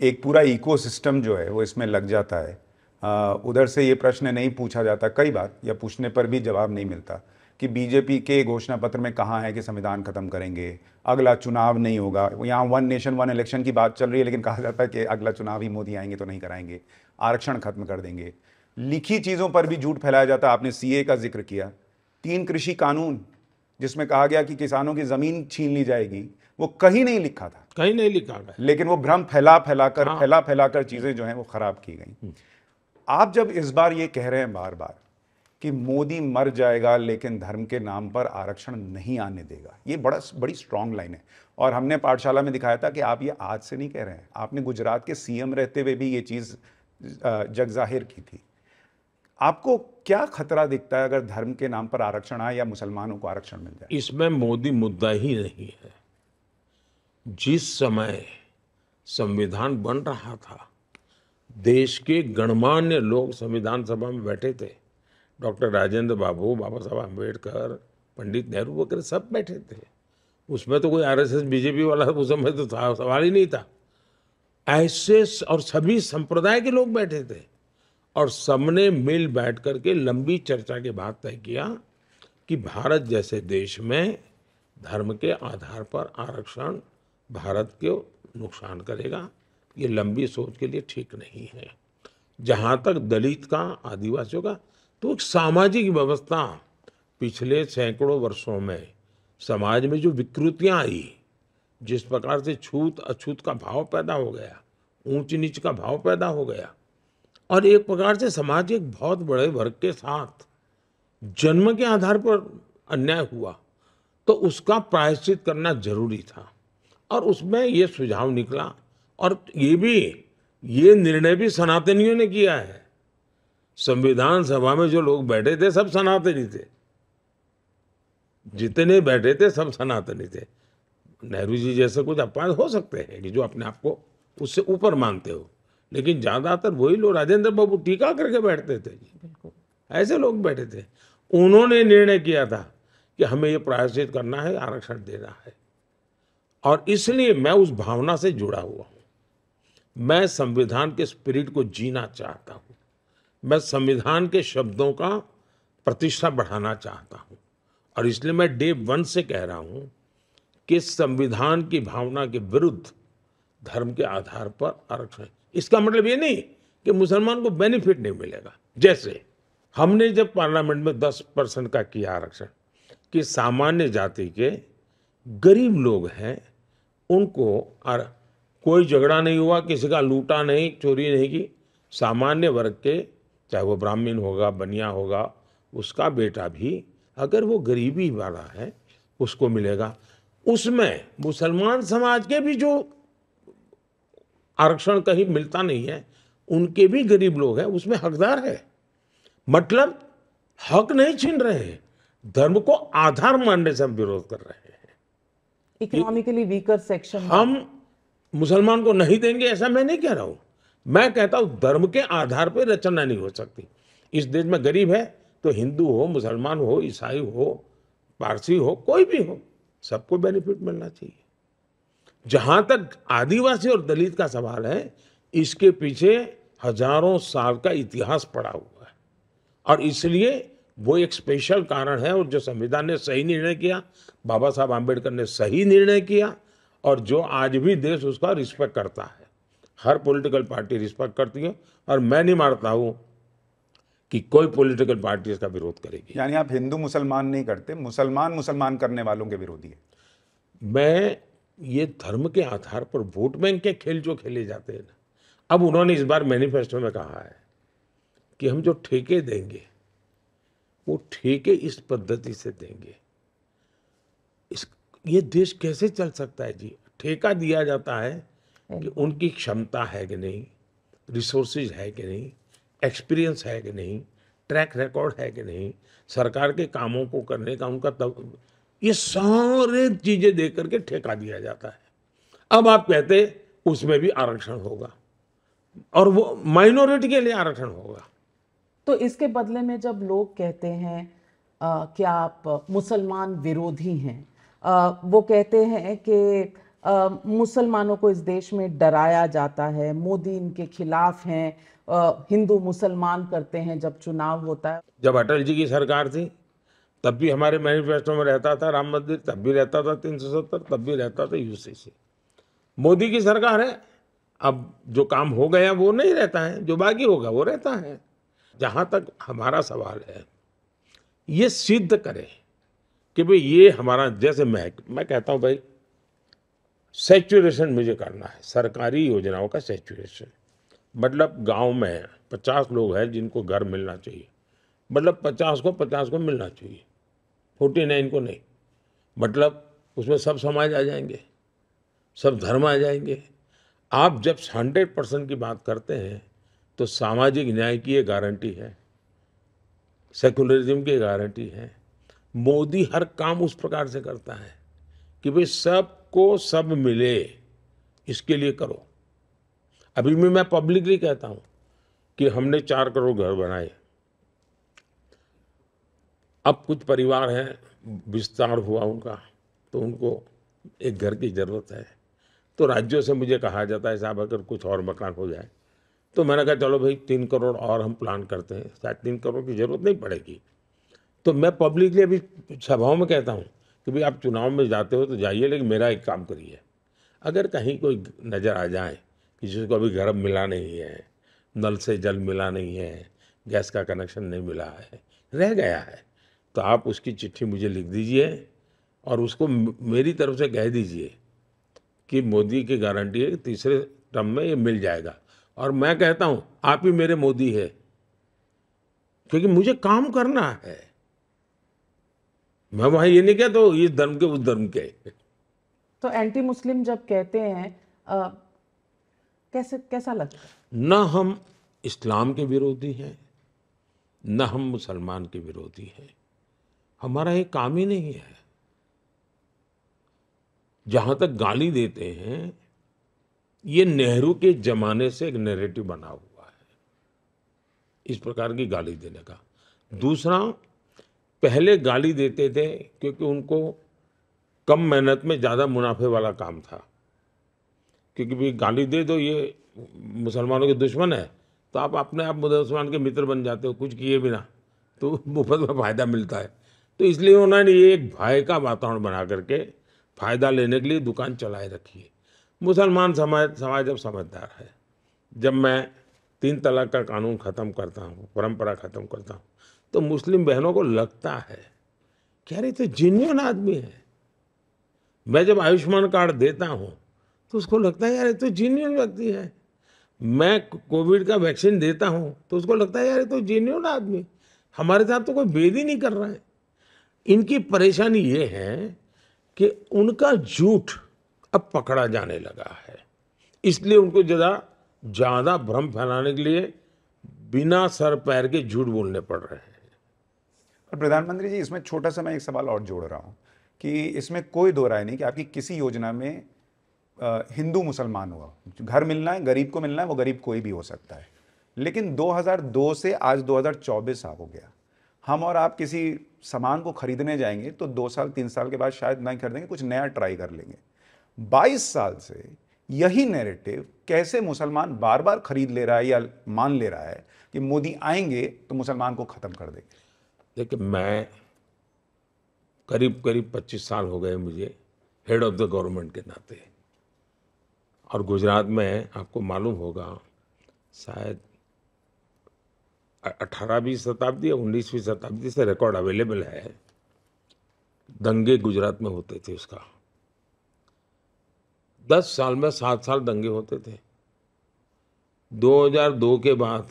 एक पूरा इकोसिस्टम जो है वो इसमें लग जाता है। उधर से ये प्रश्न नहीं पूछा जाता कई बार, या पूछने पर भी जवाब नहीं मिलता कि बीजेपी के घोषणा पत्र में कहाँ है कि संविधान खत्म करेंगे, अगला चुनाव नहीं होगा। यहाँ वन नेशन वन इलेक्शन की बात चल रही है, लेकिन कहा जाता है कि अगला चुनाव ही मोदी आएंगे तो नहीं कराएंगे, आरक्षण खत्म कर देंगे। लिखी चीज़ों पर भी झूठ फैलाया जाता है। आपने सीए का जिक्र किया, 3 कृषि कानून जिसमें कहा गया कि किसानों की ज़मीन छीन ली जाएगी, वो कहीं नहीं लिखा था, कहीं नहीं लिखा गया, लेकिन वो भ्रम फैला फैलाकर चीज़ें जो हैं वो खराब की गई। आप जब इस बार ये कह रहे हैं बार बार कि मोदी मर जाएगा लेकिन धर्म के नाम पर आरक्षण नहीं आने देगा, ये बड़ी स्ट्रांग लाइन है। और हमने पाठशाला में दिखाया था कि आप ये आज से नहीं कह रहे हैं, आपने गुजरात के सीएम रहते हुए भी ये चीज़ जग जाहिर की थी। आपको क्या खतरा दिखता है अगर धर्म के नाम पर आरक्षण आए या मुसलमानों को आरक्षण मिल जाए? इसमें मोदी मुद्दा ही नहीं है। जिस समय संविधान बन रहा था, देश के गणमान्य लोग संविधान सभा में बैठे थे। डॉक्टर राजेंद्र बाबू, बाबा साहब अम्बेडकर, पंडित नेहरू वगैरह सब बैठे थे। उसमें तो कोई आरएसएस बीजेपी वाला उस समय तो सवाल ही नहीं था। ऐसे और सभी संप्रदाय के लोग बैठे थे और सबने मिल बैठ करके लंबी चर्चा के बाद तय किया कि भारत जैसे देश में धर्म के आधार पर आरक्षण भारत को नुकसान करेगा, ये लंबी सोच के लिए ठीक नहीं है। जहाँ तक दलित का, आदिवासियों का, तो एक सामाजिक व्यवस्था पिछले सैकड़ों वर्षों में समाज में जो विकृतियाँ आई, जिस प्रकार से छूत अछूत का भाव पैदा हो गया, ऊंच नीच का भाव पैदा हो गया, और एक प्रकार से समाज एक बहुत बड़े वर्ग के साथ जन्म के आधार पर अन्याय हुआ, तो उसका प्रायश्चित करना जरूरी था। और उसमें ये सुझाव निकला, और ये निर्णय भी सनातनियों ने किया है। संविधान सभा में जो लोग बैठे थे सब सनातनी थे, जितने बैठे थे सब सनातनी थे। नेहरू जी जैसे कुछ अपवाद हो सकते हैं कि जो अपने आप को उससे ऊपर मानते हो, लेकिन ज्यादातर वही लोग, राजेंद्र बाबू टीका करके बैठते थे, ऐसे लोग बैठे थे। उन्होंने निर्णय किया था कि हमें ये प्रायश्चित करना है, आरक्षण देना है। और इसलिए मैं उस भावना से जुड़ा हुआ हूं। मैं संविधान के स्पिरिट को जीना चाहता हूं। मैं संविधान के शब्दों का प्रतिष्ठा बढ़ाना चाहता हूं। और इसलिए मैं डे 1 से कह रहा हूं कि संविधान की भावना के विरुद्ध धर्म के आधार पर आरक्षण। इसका मतलब ये नहीं कि मुसलमान को बेनिफिट नहीं मिलेगा। जैसे हमने जब पार्लियामेंट में 10% का किया आरक्षण, कि सामान्य जाति के गरीब लोग हैं उनको, और कोई झगड़ा नहीं हुआ, किसी का लूटा नहीं, चोरी नहीं की, सामान्य वर्ग के, चाहे वो ब्राह्मण होगा, बनिया होगा, उसका बेटा भी अगर वो गरीबी वाला है उसको मिलेगा। उसमें मुसलमान समाज के भी जो आरक्षण कहीं मिलता नहीं है, उनके भी गरीब लोग हैं, उसमें हकदार है। मतलब हक नहीं छीन रहे हैं, धर्म को आधार मानने से हम विरोध कर रहे हैं। इकोनॉमिकली वीकर सेक्शन हम मुसलमान को नहीं देंगे ऐसा मैं नहीं कह रहा हूं। मैं कहता हूं धर्म के आधार पर रचना नहीं हो सकती। इस देश में गरीब है तो हिंदू हो, मुसलमान हो, ईसाई हो, पारसी हो, कोई भी हो, सबको बेनिफिट मिलना चाहिए। जहां तक आदिवासी और दलित का सवाल है, इसके पीछे हजारों साल का इतिहास पड़ा हुआ है, और इसलिए वो एक स्पेशल कारण है। और जो संविधान ने सही निर्णय किया, बाबा साहब आम्बेडकर ने सही निर्णय किया, और जो आज भी देश उसका रिस्पेक्ट करता है, हर पॉलिटिकल पार्टी रिस्पेक्ट करती है, और मैं नहीं मानता हूं कि कोई पॉलिटिकल पार्टी इसका विरोध करेगी। यानी आप हिंदू मुसलमान नहीं करते, मुसलमान करने वालों के विरोधी है। मैं ये धर्म के आधार पर वोट बैंक के खेल जो खेले जाते हैं ना, अब उन्होंने इस बार मैनिफेस्टो में कहा है कि हम जो ठेके देंगे वो ठेके इस पद्धति से देंगे। ये देश कैसे चल सकता है जी? ठेका दिया जाता है कि उनकी क्षमता है कि नहीं, रिसोर्सेज है कि नहीं, एक्सपीरियंस है कि नहीं, ट्रैक रिकॉर्ड है कि नहीं, सरकार के कामों को करने का उनका ये सारे चीजें देख करके ठेका दिया जाता है। अब आप कहते उसमें भी आरक्षण होगा, और वो माइनॉरिटी के लिए आरक्षण होगा। तो इसके बदले में जब लोग कहते हैं कि आप मुसलमान विरोधी हैं, वो कहते हैं कि मुसलमानों को इस देश में डराया जाता है, मोदी इनके खिलाफ हैं, हिंदू मुसलमान करते हैं जब चुनाव होता है। जब अटल जी की सरकार थी तब भी हमारे मैनिफेस्टो में रहता था राम मंदिर, तब भी रहता था 370, तब भी रहता था यूसीसी। मोदी की सरकार है, अब जो काम हो गया वो नहीं रहता है, जो बाकी होगा वो रहता है। जहां तक हमारा सवाल है, ये सिद्ध करे कि भाई ये हमारा, जैसे मैं कहता हूं भाई, सैचुरेशन मुझे करना है, सरकारी योजनाओं का सैचुरेशन। मतलब गांव में 50 लोग हैं जिनको घर मिलना चाहिए, मतलब 50 को मिलना चाहिए, 49 को नहीं। मतलब उसमें सब समाज आ जाएंगे, सब धर्म आ जाएंगे। आप जब 100% की बात करते हैं तो सामाजिक न्याय की ये गारंटी है, सेकुलरिज्म की गारंटी है। मोदी हर काम उस प्रकार से करता है कि भाई सबको सब मिले, इसके लिए करो। अभी भी मैं पब्लिकली कहता हूं कि हमने 4 करोड़ घर बनाए। अब कुछ परिवार हैं, विस्तार हुआ उनका, तो उनको एक घर की जरूरत है। तो राज्यों से मुझे कहा जाता है साहब अगर कुछ और मकान हो जाए, तो मैंने कहा चलो भाई 3 करोड़ और हम प्लान करते हैं, शायद 3 करोड़ की जरूरत नहीं पड़ेगी। तो मैं पब्लिकली अभी सभाओं में कहता हूँ कि भाई आप चुनाव में जाते हो तो जाइए, लेकिन मेरा एक काम करिए, अगर कहीं कोई नज़र आ जाए कि जिसको अभी घर मिला नहीं है, नल से जल मिला नहीं है, गैस का कनेक्शन नहीं मिला है, रह गया है, तो आप उसकी चिट्ठी मुझे लिख दीजिए और उसको मेरी तरफ से कह दीजिए कि मोदी की गारंटी है कि तीसरे टर्म में ये मिल जाएगा। और मैं कहता हूँ आप ही मेरे मोदी है, क्योंकि मुझे काम करना है। मैं वहां ये नहीं कहता हूँ इस धर्म के उस धर्म के। तो एंटी मुस्लिम जब कहते हैं, कैसा लगता है? न हम इस्लाम के विरोधी हैं, न हम मुसलमान के विरोधी हैं, हमारा ये काम ही नहीं है। जहां तक गाली देते हैं, ये नेहरू के जमाने से एक नैरेटिव बना हुआ है, इस प्रकार की गाली देने का। दूसरा, पहले गाली देते थे क्योंकि उनको कम मेहनत में ज़्यादा मुनाफे वाला काम था, क्योंकि भी गाली दे दो ये मुसलमानों के दुश्मन है तो आप अपने आप मुसलमान के मित्र बन जाते हो, कुछ किए बिना, तो मुफ्त में फ़ायदा मिलता है। तो इसलिए उन्होंने ये एक भय का वातावरण बना करके फ़ायदा लेने के लिए दुकान चलाए रखी है। मुसलमान समाज अब समझदार है। जब मैं 3 तलाक का कानून ख़त्म करता हूँ, परंपरा ख़त्म करता हूँ, तो मुस्लिम बहनों को लगता है कि अरे तो जेन्युइन आदमी है। मैं जब आयुष्मान कार्ड देता हूँ तो उसको लगता है यार ये तो जेन्युइन व्यक्ति है। मैं कोविड का वैक्सीन देता हूँ तो उसको लगता है यार ये तो जेन्युइन आदमी, हमारे साथ तो कोई भेद ही नहीं कर रहा है। इनकी परेशानी ये है कि उनका झूठ अब पकड़ा जाने लगा है, इसलिए उनको ज़्यादा भ्रम फैलाने के लिए बिना सर पैर के झूठ बोलने पड़ रहे हैं। और प्रधानमंत्री जी, इसमें छोटा सा मैं एक सवाल और जोड़ रहा हूँ कि इसमें कोई दो राय नहीं कि आपकी किसी योजना में हिंदू मुसलमान हुआ, घर मिलना है, गरीब को मिलना है, वो गरीब कोई भी हो सकता है। लेकिन 2002 से आज 2024 हो गया, हम और आप किसी सामान को खरीदने जाएंगे तो 2 साल 3 साल के बाद शायद नहीं खरीदेंगे, कुछ नया ट्राई कर लेंगे। 22 साल से यही नैरेटिव कैसे मुसलमान बार बार खरीद ले रहा है या मान ले रहा है कि मोदी आएंगे तो मुसलमान को खत्म कर देंगे। देखिए, मैं करीब 25 साल हो गए मुझे हेड ऑफ द गवर्नमेंट के नाते, और गुजरात में आपको मालूम होगा शायद 18वीं शताब्दी या 19वीं शताब्दी से रिकॉर्ड अवेलेबल है, दंगे गुजरात में होते थे। उसका 10 साल में 7 साल दंगे होते थे। 2002 के बाद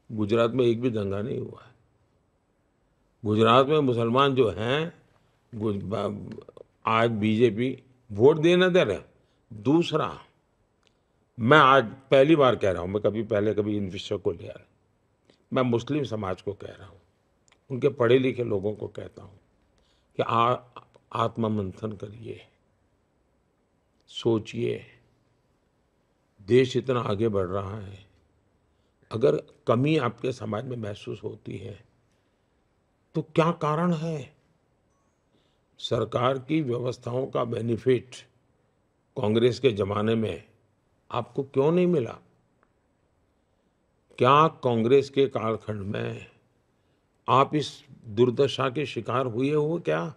गुजरात में एक भी दंगा नहीं हुआ है। गुजरात में मुसलमान जो हैं आज बीजेपी वोट देना दे रहे। दूसरा, मैं आज पहली बार कह रहा हूँ, मैं कभी पहले कभी इन विषयों को लिया, मैं मुस्लिम समाज को कह रहा हूँ, उनके पढ़े लिखे लोगों को कहता हूँ कि आत्ममंथन करिए, सोचिए, देश इतना आगे बढ़ रहा है, अगर कमी आपके समाज में महसूस होती है तो क्या कारण है? सरकार की व्यवस्थाओं का बेनिफिट कांग्रेस के जमाने में आपको क्यों नहीं मिला? क्या कांग्रेस के कालखंड में आप इस दुर्दशा के शिकार हुए हो क्या?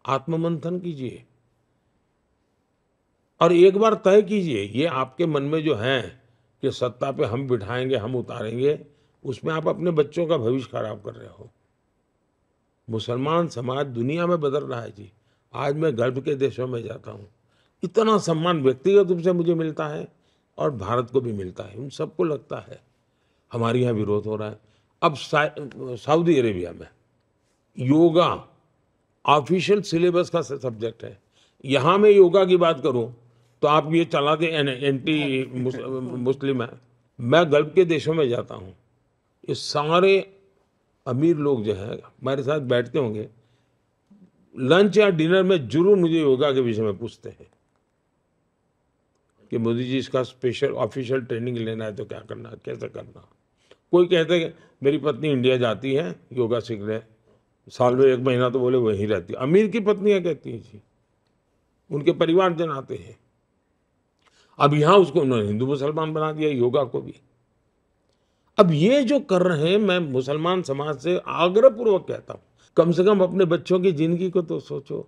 आत्ममंथन कीजिए और एक बार तय कीजिए, ये आपके मन में जो है कि सत्ता पे हम बिठाएंगे, हम उतारेंगे, उसमें आप अपने बच्चों का भविष्य खराब कर रहे हो। मुसलमान समाज दुनिया में बदल रहा है जी। आज मैं गल्फ के देशों में जाता हूँ, इतना सम्मान व्यक्तिगत रूप से मुझे मिलता है और भारत को भी मिलता है। उन सबको लगता है हमारे यहाँ विरोध हो रहा है। अब सऊदी अरेबिया में योगा ऑफिशियल सिलेबस का सब्जेक्ट है। यहाँ मैं योगा की बात करूँ तो आप ये चला दे एंटी मुस्लिम है। मैं गल्फ के देशों में जाता हूँ, ये सारे अमीर लोग जो है हमारे साथ बैठते होंगे, लंच या डिनर में जरूर मुझे योगा के विषय में पूछते हैं कि मोदी जी इसका स्पेशल ऑफिशियल ट्रेनिंग लेना है तो क्या करना, कैसे करना। कोई कहते हैं कि मेरी पत्नी इंडिया जाती है योगा सीखने, साल में 1 महीना तो बोले वहीं रहती है। अमीर की पत्नियां कहती हैं जी, उनके परिवारजन आते हैं। अब यहाँ उसको उन्होंने हिंदू मुसलमान बना दिया, योगा को भी। अब ये जो कर रहे हैं, मैं मुसलमान समाज से आग्रहपूर्वक कहता हूँ, कम से कम अपने बच्चों की जिंदगी को तो सोचो,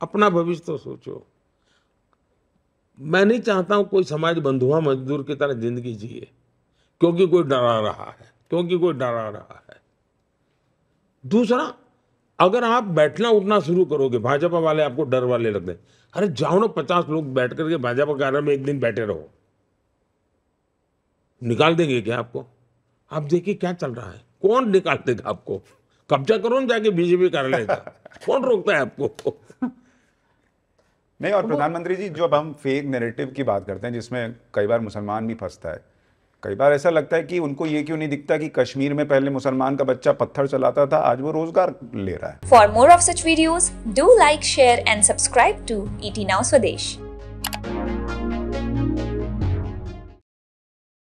अपना भविष्य तो सोचो। मैं नहीं चाहता हूं कोई समाज बंधुआ मजदूर की तरह जिंदगी जिए क्योंकि कोई डरा रहा है, क्योंकि कोई डरा रहा है। दूसरा, अगर आप बैठना उठना शुरू करोगे, भाजपा वाले आपको डर वाले लगते हैं, अरे जाओ ना 50 लोग बैठ करके भाजपा कार्यालय में एक दिन बैठे रहो, निकाल देंगे क्या आपको? आप देखिए क्या चल रहा है, कौन निकाल देगा आपको? कब्जा करो ना जाके बीजेपी कार्यालय का, कौन रोकता है आपको? नहीं, और प्रधानमंत्री जी, जो अब हम फेक नैरेटिव की बात करते हैं जिसमें कई बार मुसलमान भी फंसता है, कई बार ऐसा लगता है कि उनको ये क्यों नहीं दिखता कि कश्मीर में पहले मुसलमान का बच्चा पत्थर चलाता था, आज वो रोजगार ले रहा है। For more of such videos, do like, share and subscribe to ET Now Swadesh.